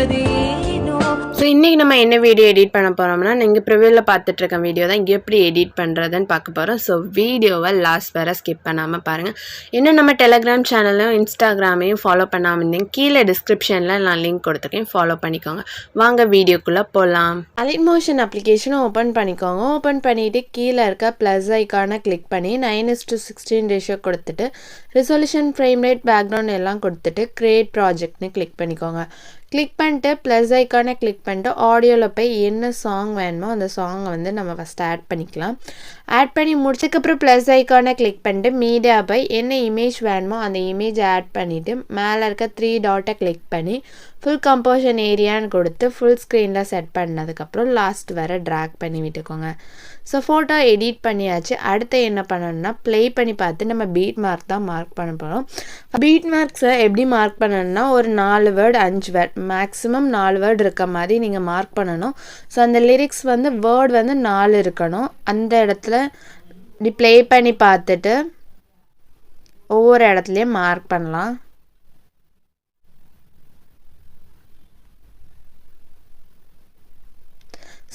So இன்றைக்கி நம்ம என்ன வீடியோ எடிட் பண்ண போகிறோம்னா நீங்கள் ப்ரிவியூவில் பார்த்துட்டு இருக்க வீடியோ தான் எப்படி எடிட் பண்ணுறதுன்னு பார்க்க போகிறோம். ஸோ வீடியோவை லாஸ்ட் வரை ஸ்கிப் பண்ணாமல் பாருங்கள். இன்னும் நம்ம டெலகிராம் சேனலையும் இன்ஸ்டாகிராமையும் ஃபாலோ பண்ணாமல் இருந்தீங்க, கீழே டிஸ்கிரிப்ஷனில் நான் லிங்க் கொடுத்துருக்கேன், ஃபாலோ பண்ணிக்கோங்க. வாங்க வீடியோக்குள்ளே போகலாம். அலைட் மோஷன் அப்ளிகேஷனை ஓப்பன் பண்ணிக்கோங்க. ஓப்பன் பண்ணிவிட்டு கீழே இருக்க ப்ளஸ் ஐக்கானை கிளிக் பண்ணி 9:16 ரேஷியோ கொடுத்துட்டு ரெசல்யூஷன், ஃப்ரேம் ரேட், பேக்ரவுண்ட் எல்லாம் கொடுத்துட்டு க்ரியேட் ப்ராஜெக்ட்னு கிளிக் பண்ணிக்கோங்க. கிளிக் பண்ணிட்டு ப்ளஸ் ஐக்கானை கிளிக் பண்ணிட்டு ஆடியோவில் போய் என்ன சாங் வேணுமோ அந்த சாங்கை வந்து நம்ம ஃபஸ்ட்டு ஆட் பண்ணிக்கலாம். ஆட் பண்ணி முடிச்சதுக்கப்புறம் ப்ளஸ் ஐக்கானை கிளிக் பண்ணிட்டு மீடியா போய் என்ன இமேஜ் வேணுமோ அந்த இமேஜை ஆட் பண்ணிவிட்டு மேலே இருக்க 3 டாட்டை கிளிக் பண்ணி ஃபுல் கம்போஷன் ஏரியான்னு கொடுத்து ஃபுல் ஸ்க்ரீனில் செட் பண்ணதுக்கப்புறம் லாஸ்ட் வர ட்ராக் பண்ணி விட்டுக்கோங்க. ஸோ ஃபோட்டோ எடிட் பண்ணியாச்சு. அடுத்து என்ன பண்ணணும்னா ப்ளே பண்ணி பார்த்து நம்ம பீட் மார்க் தான் மார்க் பண்ண போகிறோம். பீட் மார்க்ஸை எப்படி மார்க் பண்ணணும்னா ஒரு 4 வேர்டு 5 வேர்டு மேக்ஸிமம் 4 வேர்டு இருக்க மாதிரி நீங்கள் மார்க் பண்ணணும். ஸோ அந்த லிரிக்ஸ் வந்து வேர்டு வந்து 4 இருக்கணும். அந்த இடத்துல இப்படி ப்ளே பண்ணி பார்த்துட்டு ஒவ்வொரு இடத்துலையும் மார்க் பண்ணலாம்.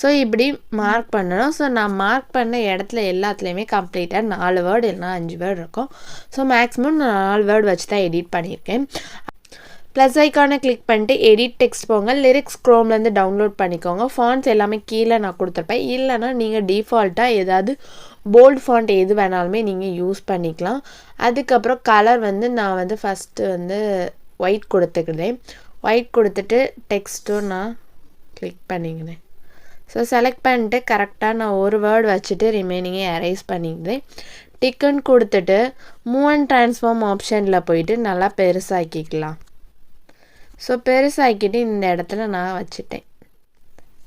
ஸோ இப்படி மார்க் பண்ணணும். ஸோ நான் மார்க் பண்ண இடத்துல எல்லாத்துலேயுமே கம்ப்ளீட்டாக 4 வேர்டு இல்லைனா 5 வேர்டு இருக்கும். ஸோ மேக்ஸிமம் நான் 4 வேர்டு வச்சு தான் எடிட் பண்ணியிருக்கேன். ப்ளஸ் ஐக்கானை கிளிக் பண்ணிட்டு எடிட் டெக்ஸ்ட் போங்க. லிரிக்ஸ் க்ரோம்லேருந்து டவுன்லோட் பண்ணிக்கோங்க. ஃபாண்ட்ஸ் எல்லாமே கீழே நான் கொடுத்துருப்பேன். இல்லைனா நீங்கள் டிஃபால்ட்டாக ஏதாவது போல்டு ஃபாண்ட் எது வேணாலுமே நீங்கள் யூஸ் பண்ணிக்கலாம். அதுக்கப்புறம் கலர் வந்து நான் வந்து ஃபஸ்ட்டு வந்து ஒயிட் கொடுத்துக்கிறேன். ஒயிட் கொடுத்துட்டு டெக்ஸ்ட்டும் நான் கிளிக் பண்ணிக்கிறேன். ஸோ செலக்ட் பண்ணிட்டு கரெக்டாக நான் ஒரு வேர்டு வச்சுட்டு ரிமைனிங்கை எரேஸ் பண்ணிக்கிறேன். டிக்குன்னு கொடுத்துட்டு மூவ் அண்ட் ட்ரான்ஸ்ஃபார்ம் ஆப்ஷனில் போயிட்டு நல்லா பெருசாக்கிக்கலாம். ஸோ பெருசாக்கிட்டு இந்த இடத்துல நான் வச்சுட்டேன்.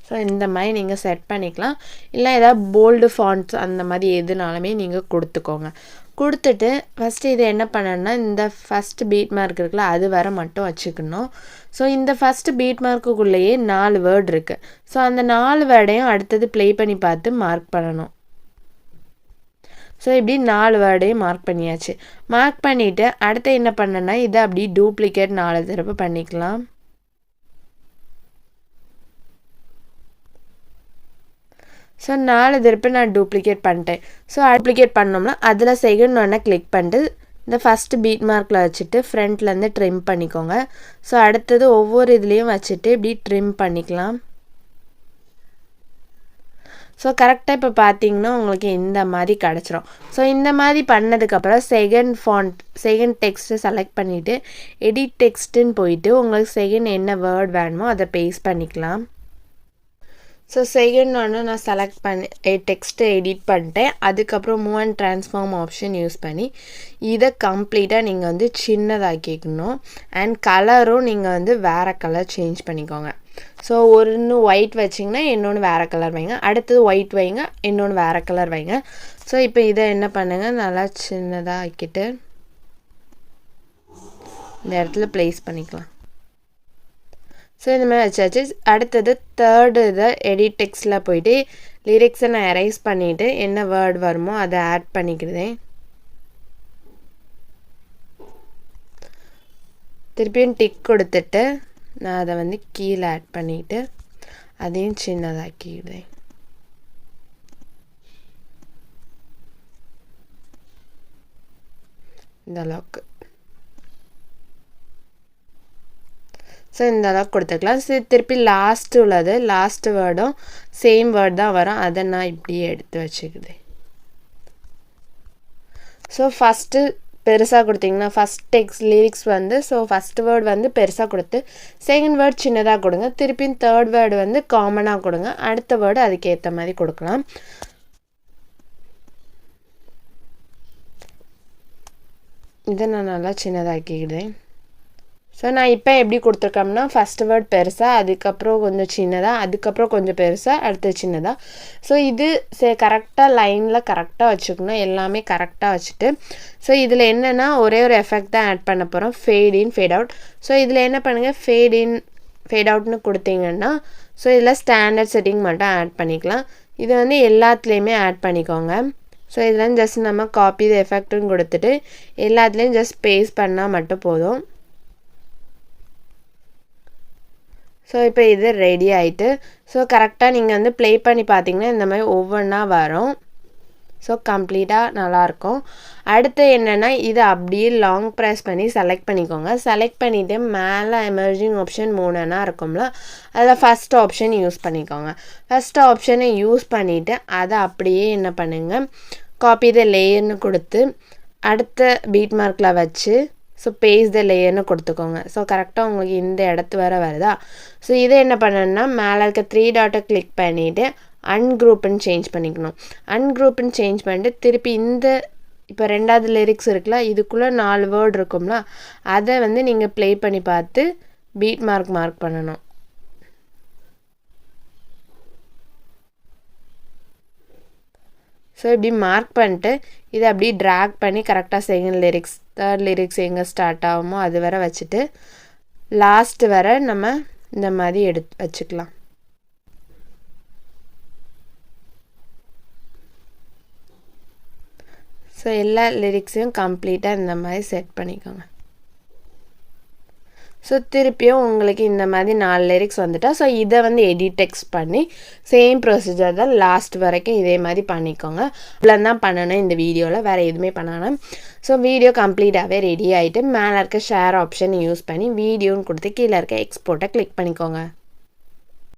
ஸோ இந்த மாதிரி நீங்கள் செட் பண்ணிக்கலாம். இல்லை ஏதாவது போல்டு ஃபாண்ட்ஸ் அந்த மாதிரி எதுனாலுமே நீங்கள் கொடுத்துக்கோங்க. கொடுத்துட்டு ஃபஸ்ட்டு இது என்ன பண்ணணும்னா இந்த ஃபஸ்ட்டு பீட் மார்க் இருக்குல்ல அது வர மட்டும் வச்சுக்கணும். ஸோ இந்த ஃபஸ்ட்டு பீட் மார்க்குள்ளேயே 4 வேர்டு இருக்குது. ஸோ அந்த 4 வேர்டையும் அடுத்தது ப்ளே பண்ணி பார்த்து மார்க் பண்ணணும். ஸோ இப்படி 4 வேர்டையும் மார்க் பண்ணியாச்சு. மார்க் பண்ணிவிட்டு அடுத்து என்ன பண்ணணும்னா இதை அப்படி டூப்ளிகேட் 4 தடவை பண்ணிக்கலாம். ஸோ 4 திருப்பி நான் டூப்ளிகேட் பண்ணிட்டேன். ஸோ டூப்ளிகேட் பண்ணோம்னா அதில் செகண்ட் ஒன்றை கிளிக் பண்ணிட்டு இந்த ஃபஸ்ட்டு பீட் மார்க்கில் வச்சுட்டு ஃப்ரண்ட்லேருந்து ட்ரிம் பண்ணிக்கோங்க. ஸோ அடுத்தது ஒவ்வொரு இதுலேயும் வச்சுட்டு இப்படி ட்ரிம் பண்ணிக்கலாம். ஸோ கரெக்டாக இப்போ பார்த்தீங்கன்னா உங்களுக்கு இந்த மாதிரி கிடச்சிரும். ஸோ இந்த மாதிரி பண்ணதுக்கப்புறம் செகண்ட் டெக்ஸ்ட்டு செலக்ட் பண்ணிவிட்டு எடிட் டெக்ஸ்ட்டுன்னு போயிட்டு உங்களுக்கு செகண்ட் என்ன வேர்ட் வேணுமோ அதை பேஸ்ட் பண்ணிக்கலாம். ஸோ செகண்ட் ஒன்று நான் செலக்ட் பண்ணி டெக்ஸ்ட்டை எடிட் பண்ணிட்டேன். அதுக்கப்புறம் move and transform option use பண்ணி இதை கம்ப்ளீட்டாக நீங்கள் வந்து சின்னதாக்கிக்கணும். அண்ட் கலரும் நீங்கள் வந்து வேறு கலர் சேஞ்ச் பண்ணிக்கோங்க. ஸோ ஒன்று ஒயிட் வச்சிங்கன்னா இன்னொன்று வேறு கலர் வைங்க, அடுத்தது ஒயிட் வைங்க, இன்னொன்று வேறு கலர் வைங்க. ஸோ இப்போ இதை என்ன பண்ணுங்கள் நல்லா சின்னதாக ஆக்கிட்டு இந்த இடத்துல ப்ளேஸ் பண்ணிக்கலாம். ஸோ இந்த மாதிரி வச்சாச்சு. அடுத்தது தேர்டு இதை எடிட் டெக்ஸ்ட்டில் போயிட்டு லிரிக்ஸை நான் எரேஸ் பண்ணிவிட்டு என்ன வேர்டு வருமோ அதை ஆட் பண்ணிக்கிறேன். திருப்பியும் டிக் கொடுத்துட்டு நான் அதை வந்து கீழே ஆட் பண்ணிவிட்டு அதையும் சின்னதாக்கிடுறேன். இந்த அளவுக்கு. ஸோ இந்த அளவுக்கு கொடுத்துக்கலாம். சரி திருப்பி லாஸ்ட்டு உள்ளது லாஸ்ட்டு வேர்டும் சேம் வேர்டு தான் வரும், அதை நான் இப்படியே எடுத்து வச்சுக்குது. ஸோ ஃபஸ்ட்டு பெருசாக கொடுத்தீங்கன்னா ஃபஸ்ட் டெக்ஸ்ட் லிரிக்ஸ் வந்து ஸோ ஃபஸ்ட்டு வேர்டு வந்து பெருசாக கொடுத்து செகண்ட் வேர்டு சின்னதாக கொடுங்க. திருப்பியும் தேர்ட் வேர்டு வந்து காமனாக கொடுங்க. அடுத்த வேர்டு அதுக்கேற்ற மாதிரி கொடுக்கலாம். இதை நான் நல்லா சின்னதாக்கிக்கிறேன். ஸோ நான் இப்போ எப்படி கொடுத்துருக்கோம்னா ஃபஸ்ட்டு வேர்ட் பெருசாக, அதுக்கப்புறம் கொஞ்சம் சின்னதாக, அதுக்கப்புறம் கொஞ்சம் பெருசாக, அடுத்து சின்னதாக. ஸோ இது கரெக்டாக லைனில் கரெக்டாக வச்சுக்கணும். எல்லாமே கரெக்டாக வச்சுட்டு ஸோ இதில் என்னென்னா ஒரே ஒரு எஃபெக்ட் தான் ஆட் பண்ண போகிறோம், ஃபேட் இன் ஃபேட் அவுட். ஸோ இதில் என்ன பண்ணுங்கள், ஃபேட் இன் ஃபேட் அவுட்னு கொடுத்தீங்கன்னா ஸோ இதில் ஸ்டாண்டர்ட் செட்டிங் மட்டும் ஆட் பண்ணிக்கலாம். இது வந்து எல்லாத்துலேயுமே ஆட் பண்ணிக்கோங்க. ஸோ இதெல்லாம் ஜஸ்ட் நம்ம காப்பி த எஃபெக்ட்டுன்னு கொடுத்துட்டு எல்லாத்துலேயும் ஜஸ்ட் பேஸ்ட் பண்ணால் மட்டும் போதும். ஸோ இப்போ இது ரெடி ஆகிட்டு ஸோ கரெக்டாக நீங்கள் வந்து ப்ளே பண்ணி பார்த்தீங்கன்னா இந்த மாதிரி ஒவ்வொன்றா வரும். ஸோ கம்ப்ளீட்டாக நல்லாயிருக்கும். அடுத்து என்னென்னா இதை அப்படியே லாங் ப்ரெஸ் பண்ணி செலக்ட் பண்ணிக்கோங்க. செலக்ட் பண்ணிவிட்டு மேலே எமர்ஜிங் ஆப்ஷன் 3 இருக்கும்ல, அதில் ஃபஸ்ட் ஆப்ஷன் யூஸ் பண்ணிக்கோங்க. ஃபஸ்ட் ஆப்ஷனை யூஸ் பண்ணிவிட்டு அதை அப்படியே என்ன பண்ணுங்கள், காப்பி த லேயர்னு கொடுத்து அடுத்த பீட் மார்க்கில் வச்சு ஸோ பேஸ்ட் த லேயர்னு கொடுத்துக்கோங்க. ஸோ கரெக்டாக உங்களுக்கு இந்த இடத்து வர வருதா. ஸோ இதை என்ன பண்ணணுன்னா மேலே இருக்க 3 டாட்டை கிளிக் பண்ணிவிட்டு அன்குரூப்னு சேஞ்ச் பண்ணிக்கணும். அன்குரூப்னு சேஞ்ச் பண்ணிட்டு திருப்பி இந்த இப்போ 2வது லிரிக்ஸ் இருக்குல்ல, இதுக்குள்ளே 4 வேர்டு இருக்கும்ல, அதை வந்து நீங்கள் ப்ளே பண்ணி பார்த்து பீட் மார்க் பண்ணணும். ஸோ இப்படி மார்க் பண்ணிட்டு இதை அப்படியே ட்ராக் பண்ணி கரெக்டாக செகண்ட் லிரிக்ஸ் தேர்ட் லிரிக்ஸ் எங்கே ஸ்டார்ட் ஆகுமோ அது வரை வச்சுட்டு லாஸ்ட் வரை நம்ம இந்த மாதிரி வச்சுக்கலாம். ஸோ எல்லா லிரிக்ஸையும் கம்ப்ளீட்டாக இந்த மாதிரி செட் பண்ணிக்கோங்க. ஸோ திருப்பியும் உங்களுக்கு இந்த மாதிரி 4 லிரிக்ஸ் வந்துட்டா ஸோ இதை வந்து எடிட் டெக்ஸ்ட் பண்ணி சேம் ப்ரொசீஜர் தான் லாஸ்ட் வரைக்கும் இதே மாதிரி பண்ணிக்கோங்க. இவ்வளோ தான் பண்ணணும் இந்த வீடியோவில், வேறு எதுவுமே பண்ணணும். ஸோ வீடியோ கம்ப்ளீட்டாகவே ரெடி ஆகிட்டு மேலே இருக்க ஷேர் ஆப்ஷன் யூஸ் பண்ணி வீடியோன்னு கொடுத்து கீழே இருக்க எக்ஸ்போர்ட்டை கிளிக் பண்ணிக்கோங்க.